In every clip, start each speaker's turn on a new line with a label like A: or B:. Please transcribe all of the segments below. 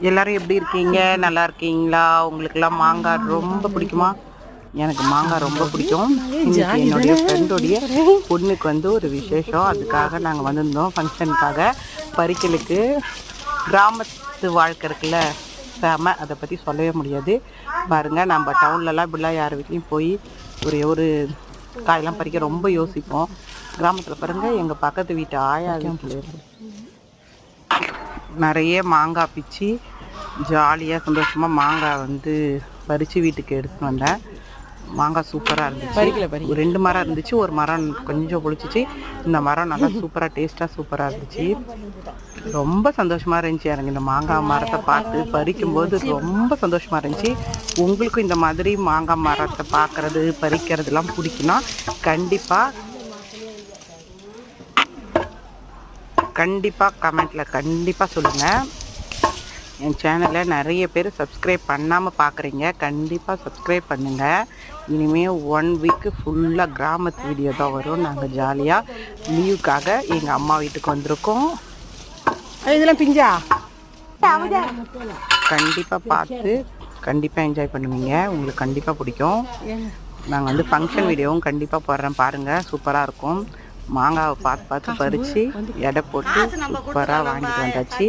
A: எல்லாரும் எப்படி இருக்கீங்க? நல்லா இருக்கீங்களா? உங்களுக்கெல்லாம் மாங்காய் ரொம்ப பிடிக்குமா? எனக்கு மாங்காய் ரொம்ப பிடிக்கும். இன்னைக்கு என்னுடைய ஃப்ரெண்டோடைய பொண்ணுக்கு வந்து ஒரு விசேஷம், அதுக்காக நாங்கள் வந்திருந்தோம் ஃபங்க்ஷனுக்காக. பறிக்கலுக்கு கிராமத்து வாழ்க்கை இருக்குல்ல, செம. அதை பற்றி சொல்லவே முடியாது. பாருங்கள், நம்ம டவுன்லலாம் இப்படிலாம் யார் வீட்லேயும் போய் ஒரு காயெல்லாம் பறிக்க ரொம்ப யோசிப்போம். கிராமத்தில் பாருங்கள், எங்கள் பக்கத்து வீட்டு ஆயா வீட்டில் நிறைய மாங்காய் பிச்சு ஜாலியாக சந்தோஷமாக மாங்காய் வந்து பறித்து வீட்டுக்கு எடுத்துன்னு வந்தேன். மாங்காய் சூப்பராக இருந்துச்சு. ஒரு 2 மரம் இருந்துச்சு, ஒரு மரம் கொஞ்சம் புளிச்சிச்சு. இந்த மரம் நல்லா சூப்பராக டேஸ்ட்டாக சூப்பராக இருந்துச்சு. ரொம்ப சந்தோஷமாக இருந்துச்சு எனக்கு இந்த மாங்காய் மரத்தை பார்த்து பறிக்கும்போது ரொம்ப சந்தோஷமாக இருந்துச்சு. உங்களுக்கும் இந்த மாதிரி மாங்காய் மரத்தை பார்க்குறது பறிக்கிறதுலாம் பிடிக்குன்னா கண்டிப்பாக கமெண்ட்டில் கண்டிப்பாக சொல்லுங்கள். என் சேனலில் நிறைய பேர் சப்ஸ்கிரைப் பண்ணாமல் பார்க்குறீங்க, கண்டிப்பாக சப்ஸ்கிரைப் பண்ணுங்கள். இனிமேல் 1 வீக்கு ஃபுல்லாக கிராமத்து வீடியோ தான் வரும். நாங்கள் ஜாலியாக லீவுக்காக எங்கள் அம்மா வீட்டுக்கு வந்திருக்கோம். இதெல்லாம் பிஞ்சா கண்டிப்பாக பார்த்து கண்டிப்பாக என்ஜாய் பண்ணுவீங்க. உங்களுக்கு கண்டிப்பாக பிடிக்கும். நாங்கள் வந்து ஃபங்க்ஷன் வீடியோவும் கண்டிப்பாக போடுறேன், பாருங்கள். சூப்பராக இருக்கும். மாங்காவை பார்த்து பறித்து எடை போட்டு சூப்பராக வாங்கிட்டு வந்தாச்சு.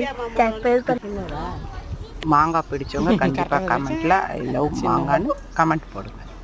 A: மாங்காய் பிடிச்சவங்க கண்டிப்பாக கமெண்ட்டில் ஐ லவ் மாங்கான்னு கமெண்ட் போடுங்க.